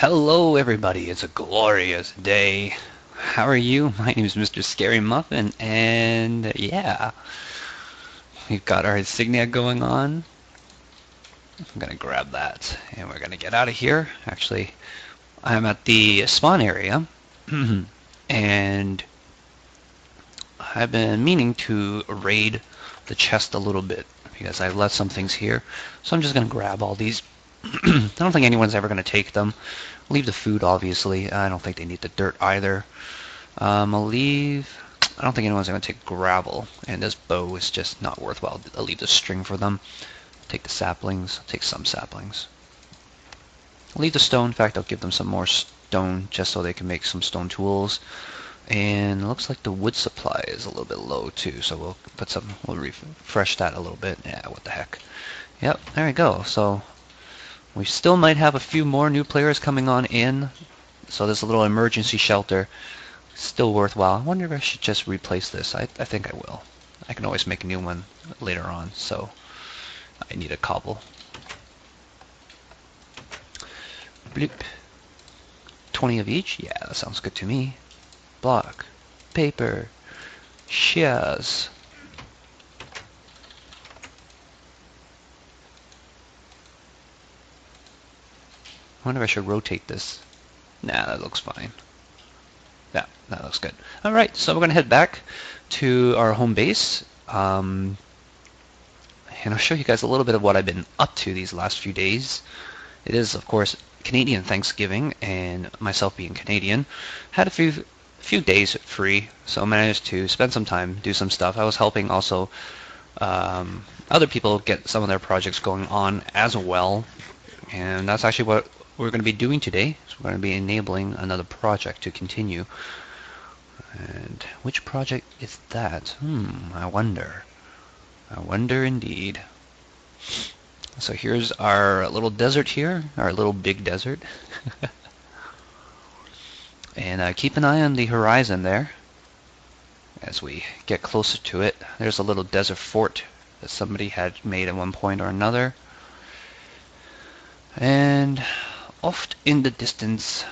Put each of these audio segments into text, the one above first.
Hello everybody, it's a glorious day. How are you? My name is MrScaryMuffin, and yeah, we've got our insignia going on. I'm gonna grab that, and we're gonna get out of here. Actually, I'm at the spawn area, and I've been meaning to raid the chest a little bit, because I left some things here. So I'm just gonna grab all these. I don't think anyone's ever gonna take them. Leave the food, obviously. I don't think they need the dirt either. I'll leave... I don't think anyone's going to take gravel, and this bow is just not worthwhile. I'll leave the string for them. Take the saplings. I'll take some saplings. I'll leave the stone. In fact, I'll give them some more stone just so they can make some stone tools. And it looks like the wood supply is a little bit low too, so we'll put some... we'll refresh that a little bit. Yeah, what the heck. Yep, there we go. So we still might have a few more new players coming on in, so this little emergency shelter is still worthwhile. I wonder if I should just replace this. I think I will. I can always make a new one later on, so I need a cobble. Bloop. 20 of each? Yeah, that sounds good to me. Block. Paper. Shears. I wonder if I should rotate this. Nah, that looks fine. Yeah, that looks good. Alright, so we're going to head back to our home base. And I'll show you guys a little bit of what I've been up to these last few days. It is, of course, Canadian Thanksgiving, and myself being Canadian, had a few days free, so I managed to spend some time, do some stuff. I was helping also other people get some of their projects going on as well. And that's actually what we're going to be doing today. So we're going to be enabling another project to continue. And which project is that? I wonder. I wonder indeed. So here's our little desert here, our little big desert. And keep an eye on the horizon there as we get closer to it. There's a little desert fort that somebody had made at one point or another. And off in the distance,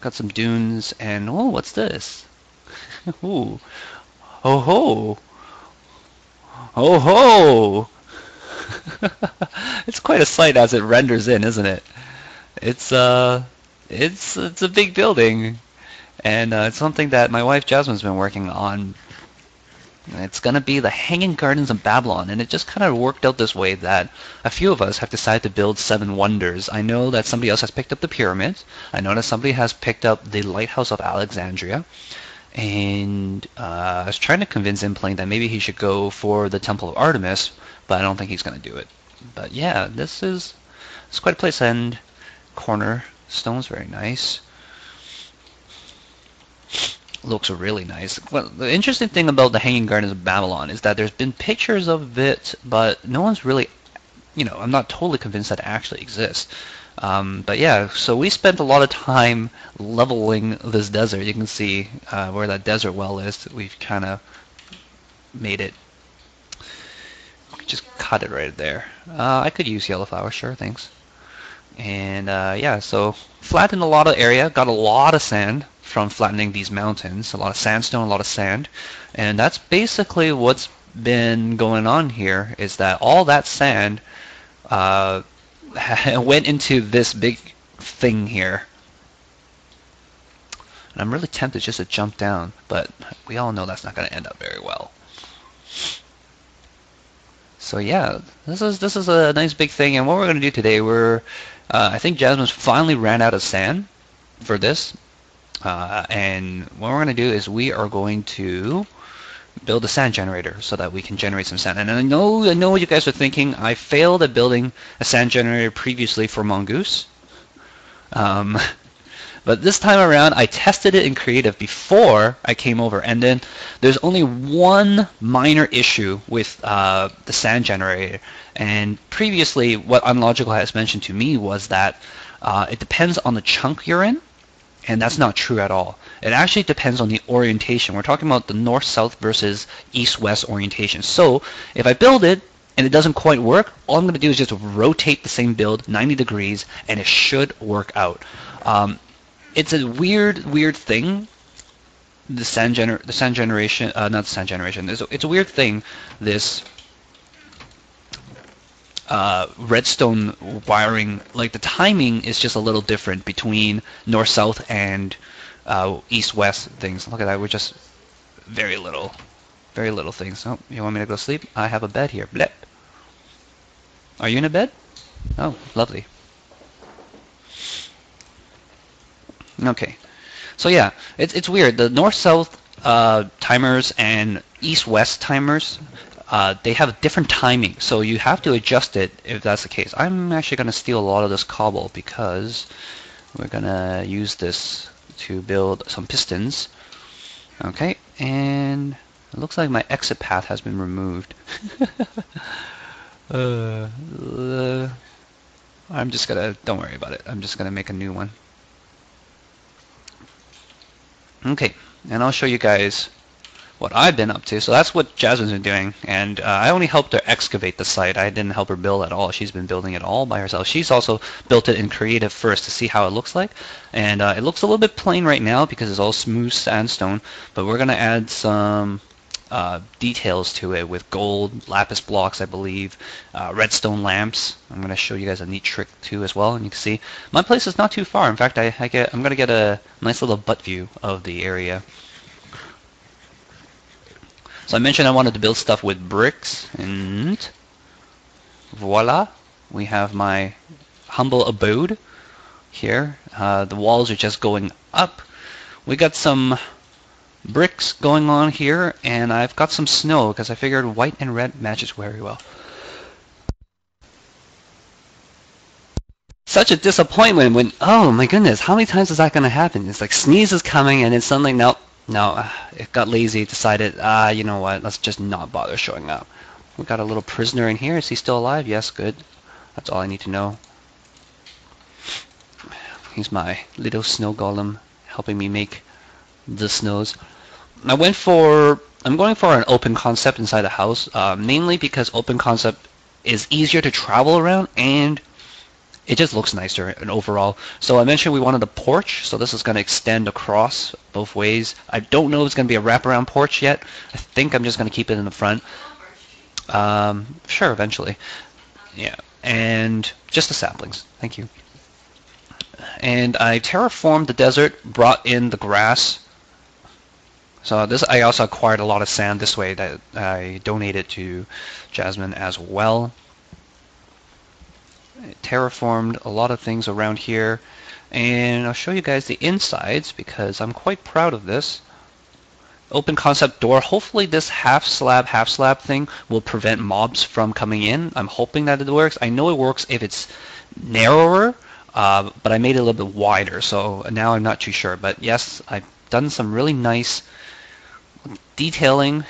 got some dunes, and oh, what's this? Ooh, ho ho, ho ho! It's quite a sight as it renders in, isn't it? It's a big building, and it's something that my wife Jasmine's been working on. It's going to be the Hanging Gardens of Babylon, and it just kind of worked out this way that a few of us have decided to build 7 wonders. I know that somebody else has picked up the pyramids. I know that somebody has picked up the Lighthouse of Alexandria. And I was trying to convince Implane that maybe he should go for the Temple of Artemis, but I don't think he's going to do it. But yeah, it's quite a place, and cornerstone's very nice. Looks really nice. Well, the interesting thing about the Hanging Gardens of Babylon is that there's been pictures of it, but no one's really, I'm not totally convinced that it actually exists. But yeah, so we spent a lot of time leveling this desert. You can see where that desert well is. We've kind of made it. Just cut it right there. I could use yellow flower, sure, thanks. And yeah, so flattened a lot of area, got a lot of sand from flattening these mountains, a lot of sandstone, a lot of sand, and that's basically what's been going on here, is that all that sand went into this big thing here. And I'm really tempted just to jump down, but we all know that's not going to end up very well. So yeah, this is a nice big thing, and what we're going to do today, I think Jasmine's finally ran out of sand for this. And what we're going to do is we are going to build a sand generator so that we can generate some sand. And I know what you guys are thinking. I failed at building a sand generator previously for Mongoose. But this time around, I tested it in creative before I came over. And then there's only one minor issue with the sand generator. And previously, what Unlogical has mentioned to me was that it depends on the chunk you're in. And that's not true at all. It actually depends on the orientation. We're talking about the north-south versus east-west orientation. So if I build it and it doesn't quite work, all I'm going to do is just rotate the same build 90 degrees, and it should work out. It's a weird thing. The sand generation, not the sand generation. It's a weird thing. This redstone wiring, like the timing is just a little different between north-south and east-west things. Look at that. We're just very little things. Oh, you want me to go sleep? I have a bed here. Blep. Are you in a bed? Oh, lovely. Okay. So yeah, it's weird. The north-south timers and east-west timers, they have different timing, so you have to adjust it if that's the case. I'm actually going to steal a lot of this cobble because we're going to use this to build some pistons. Okay, and it looks like my exit path has been removed. I'm just going to, don't worry about it. I'm just going to make a new one. Okay, and I'll show you guys what I've been up to. So that's what Jasmine's been doing, and I only helped her excavate the site. I didn't help her build at all. She's been building it all by herself. She's also built it in creative first to see how it looks like, and it looks a little bit plain right now because it's all smooth sandstone, but we're going to add some details to it with gold, lapis blocks, I believe, redstone lamps. I'm going to show you guys a neat trick too as well, and you can see my place is not too far. In fact, I'm going to get a nice little butt view of the area. So I mentioned I wanted to build stuff with bricks, and voila, we have my humble abode here. The walls are just going up. We got some bricks going on here, and I've got some snow because I figured white and red matches very well. Such a disappointment when, oh my goodness, how many times is that going to happen? It's like sneeze is coming, and then suddenly, nope. No, it got lazy, decided, you know what, let's just not bother showing up. We got a little prisoner in here. Is he still alive? Yes, good. That's all I need to know. He's my little snow golem, helping me make the snows. I'm going for an open concept inside the house, mainly because open concept is easier to travel around, and it just looks nicer and overall. So I mentioned we wanted a porch, so this is going to extend across both ways. I don't know if it's going to be a wraparound porch yet. I think I'm just going to keep it in the front. Sure, eventually. Yeah, and just the saplings. Thank you. And I terraformed the desert, brought in the grass. So this, I also acquired a lot of sand this way that I donated to Jasmine as well. Terraformed a lot of things around here, and I'll show you guys the insides because I'm quite proud of this. Open concept door. Hopefully this half slab thing will prevent mobs from coming in. I'm hoping that it works. I know it works if it's narrower, but I made it a little bit wider, so now I'm not too sure. But yes, I've done some really nice detailing.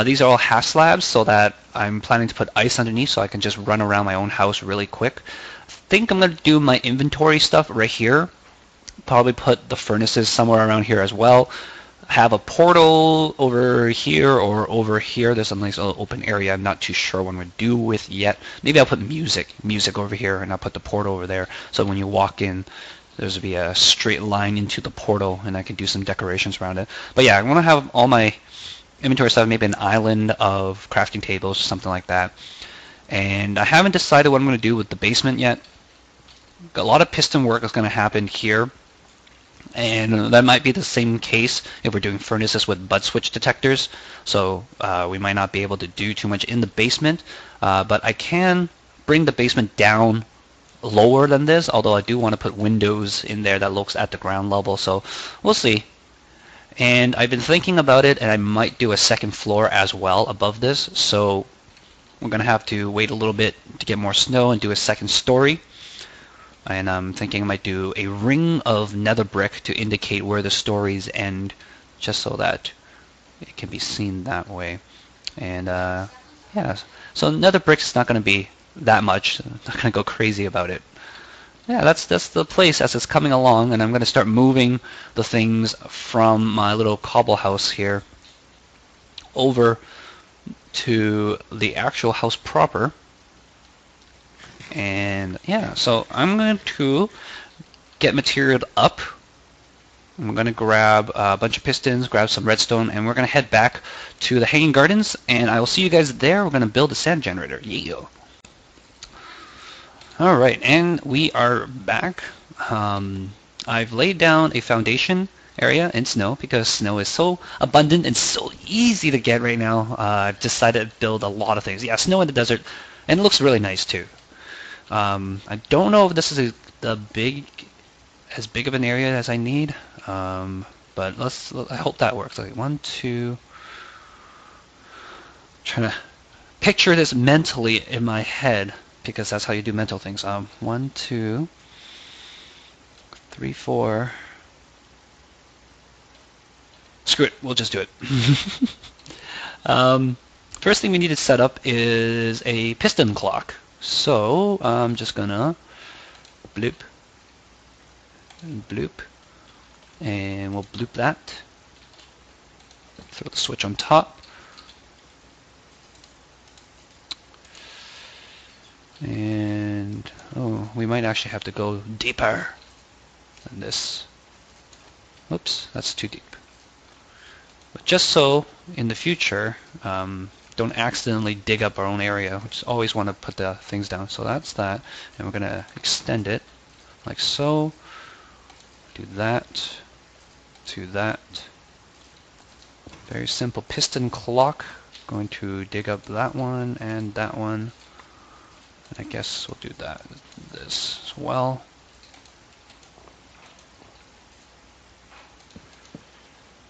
These are all half slabs so that I'm planning to put ice underneath so I can just run around my own house really quick. I think I'm going to do my inventory stuff right here. Probably put the furnaces somewhere around here as well. Have a portal over here or over here. There's a nice little open area. I'm not too sure what I'm going to do with yet. Maybe I'll put music over here, and I'll put the portal over there so when you walk in there's be a straight line into the portal, and I can do some decorations around it. But yeah, I want to have all my inventory stuff, maybe an island of crafting tables or something like that. And I haven't decided what I'm going to do with the basement yet. A lot of piston work is going to happen here, and that might be the same case if we're doing furnaces with butt switch detectors. So we might not be able to do too much in the basement, but I can bring the basement down lower than this, although I do want to put windows in there that looks at the ground level, so we'll see. And I've been thinking about it, and I might do a second floor as well above this, so we're going to have to wait a little bit to get more snow and do a second story. And I'm thinking I might do a ring of nether brick to indicate where the stories end, just so that it can be seen that way. And yeah, so nether brick is not going to be that much. I'm not going to go crazy about it. Yeah, that's the place as it's coming along, and I'm going to start moving the things from my little cobble house here over to the actual house proper. And yeah, so I'm going to get material up. I'm going to grab a bunch of pistons, grab some redstone, and we're going to head back to the Hanging Gardens, and I will see you guys there. We're going to build a sand generator. Yeah. Alright, and we are back. I've laid down a foundation area in snow because snow is so abundant and so easy to get right now. I've decided to build a lot of things. Yeah, snow in the desert, and it looks really nice too. I don't know if this is as big of an area as I need, but I hope that works. Okay, 1, 2. Trying to picture this mentally in my head because that's how you do mental things. 1, 2, 3, 4. Screw it, we'll just do it. First thing we need to set up is a piston clock. So I'm just gonna bloop and bloop, and we'll bloop that. Throw the switch on top. And we might actually have to go deeper than this. Oops, that's too deep. But just so in the future, don't accidentally dig up our own area. We just always want to put the things down. So that's that, and we're going to extend it like so. Do that to that. Very simple piston clock. Going to dig up that one and that one. And I guess we'll do this as well.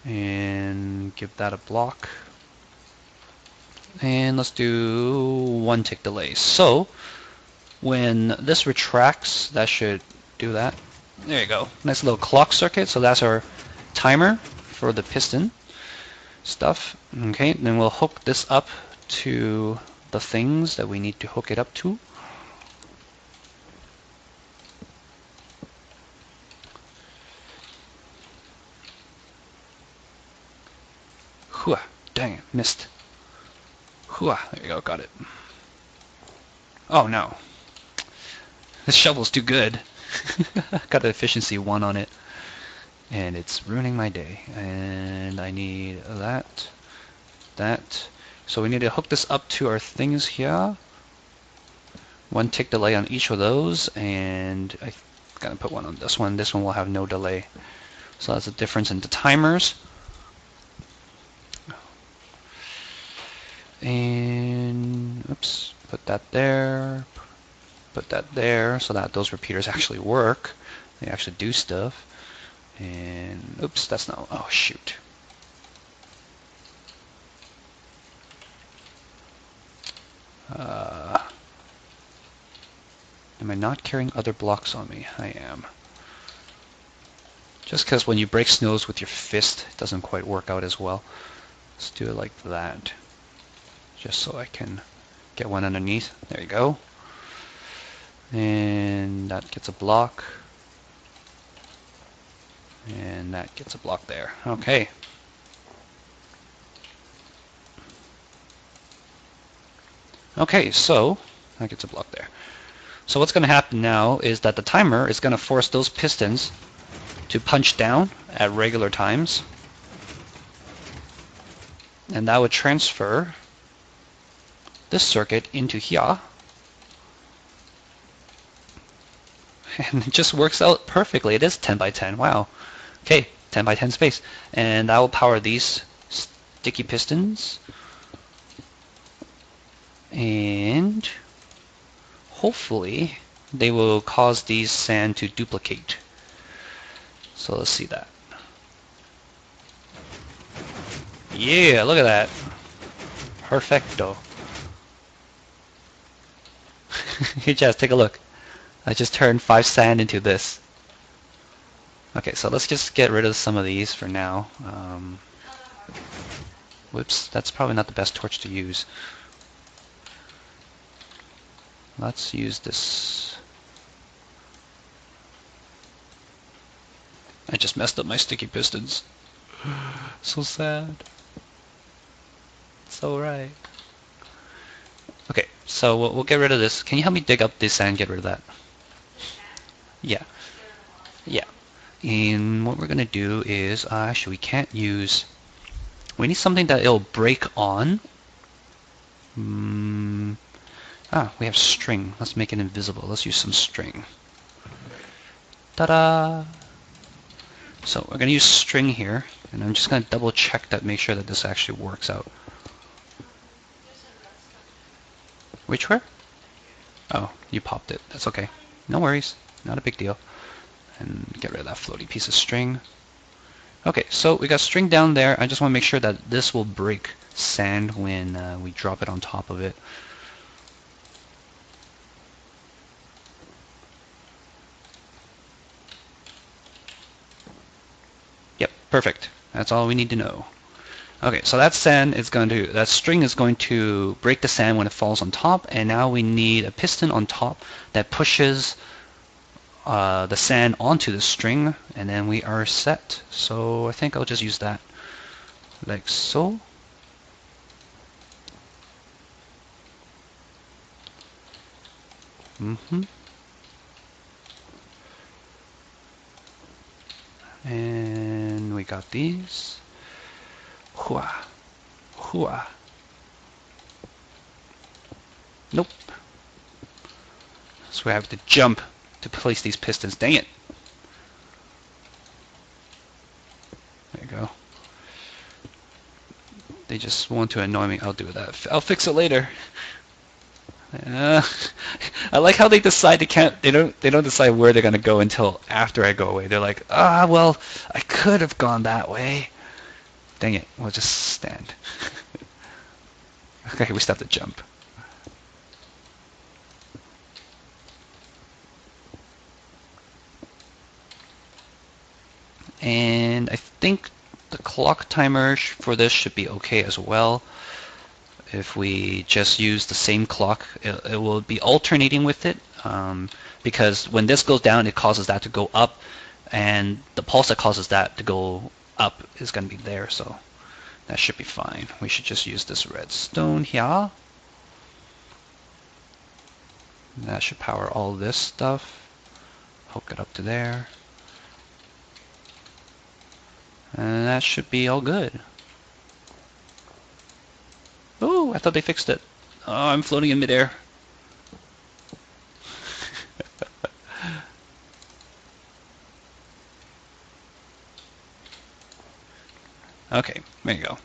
And give that a block. And let's do 1 tick delay. So when this retracts, that should do that. There you go. Nice little clock circuit. So that's our timer for the piston stuff. Okay, then we'll hook this up to the things that we need to hook it up to. Hooah, dang it, missed. Hooah, there you go, got it. Oh no. This shovel's too good. Got an efficiency 1 on it. And it's ruining my day. And I need that. So we need to hook this up to our things here. 1 tick delay on each of those. And I gotta put 1 on this one. This one will have no delay. So that's the difference in the timers. And oops, put that there, put that there, so that those repeaters actually work. They actually do stuff. And oops, that's not, oh shoot. Am I not carrying other blocks on me? I am. Just because when you break snows with your fist, it doesn't quite work out as well. Let's do it like that. Just so I can get 1 underneath. There you go. And that gets a block. And that gets a block there. Okay. Okay, so that gets a block there. So what's going to happen now is that the timer is going to force those pistons to punch down at regular times. And that would transfer this circuit into here. And it just works out perfectly. It is 10 by 10. Wow. Okay, 10 by 10 space. And that will power these sticky pistons. And hopefully they will cause these sand to duplicate. So let's see that. Yeah, look at that. Perfecto. Hey Jazz, take a look. I just turned 5 sand into this. Okay, so let's just get rid of some of these for now. Whoops, that's probably not the best torch to use. Let's use this. I just messed up my sticky pistons. So sad. so right. Okay, so we'll get rid of this. Can you help me dig up this and get rid of that? Yeah. Yeah. And what we're gonna do is, actually we can't use, we need something that it'll break on. We have string. Let's make it invisible. Let's use some string. Ta-da! So we're gonna use string here, and I'm just gonna double check that, make sure that this actually works out. Which where? Oh, you popped it. That's okay. No worries. Not a big deal. And get rid of that floaty piece of string. Okay, so we got string down there. I just want to make sure that this will break sand when we drop it on top of it. Yep, perfect. That's all we need to know. Okay, so that string is going to break the sand when it falls on top, and now we need a piston on top that pushes the sand onto the string, and then we are set. So I think I'll just use that like so. And we got these. Hua. Hua. Nope. So we have to jump to place these pistons. Dang it. There you go. They just want to annoy me. I'll do that. I'll fix it later. I like how they decide they don't decide where they're gonna go until after I go away. They're like, well, I could have gone that way. Dang it, we'll just stand. Okay, we still have to jump. And I think the clock timer for this should be okay as well. If we just use the same clock, it will be alternating with it, because when this goes down, it causes that to go up, and the pulse that causes that to go up is going to be there, so that should be fine. We should just use this redstone here. That should power all this stuff. Hook it up to there. And that should be all good. Oh, I thought they fixed it. Oh, I'm floating in midair. Okay, there you go.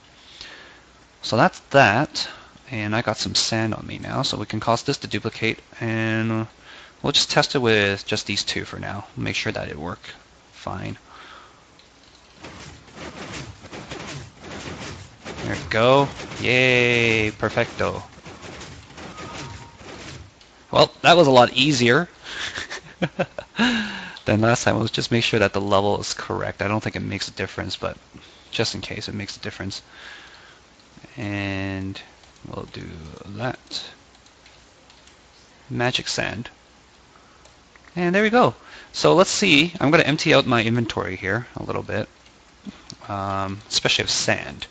So that's that. And I got some sand on me now, so we can cause this to duplicate. And we'll just test it with just these two for now. Make sure that it works fine. There we go. Yay, perfecto. Well, that was a lot easier than last time. Let's just make sure that the level is correct. I don't think it makes a difference, but just in case it makes a difference. And we'll do that. Magic sand. And there we go. So let's see. I'm going to empty out my inventory here a little bit, especially of sand.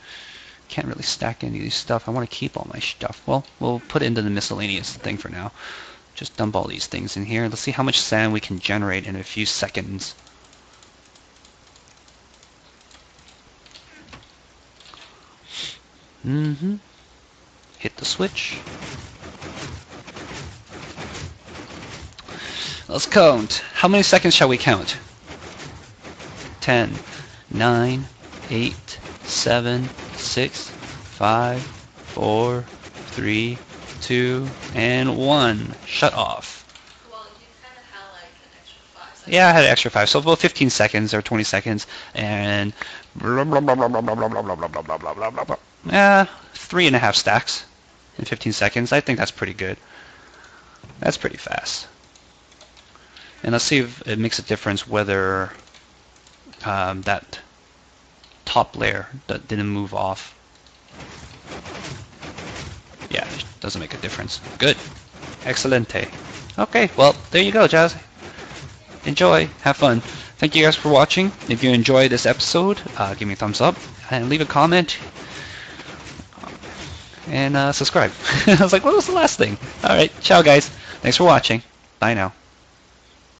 Can't really stack any of these stuff. I want to keep all my stuff. Well, we'll put it into the miscellaneous thing for now. Just dump all these things in here. Let's see how much sand we can generate in a few seconds. Hit the switch. Let's count. How many seconds shall we count? 10, 9, 8, 7, 6, 5, 4, 3, 2, and 1. Shut off. Well, you kind of had like an extra 5 seconds. Yeah, I had an extra 5, so about 15 seconds or 20 seconds, and blah, blah, blah, blah, blah, blah, blah, blah, blah, blah, blah, blah, blah, blah, blah. 3.5 stacks in 15 seconds. I think that's pretty good. That's pretty fast. And let's see if it makes a difference whether that top layer that didn't move off. Yeah, it doesn't make a difference. Good. Excelente. Okay, well, there you go, Jazz. Enjoy. Have fun. Thank you guys for watching. If you enjoyed this episode, give me a thumbs up and leave a comment. and subscribe. I was like, what was the last thing? All right, ciao guys. Thanks for watching. Bye now.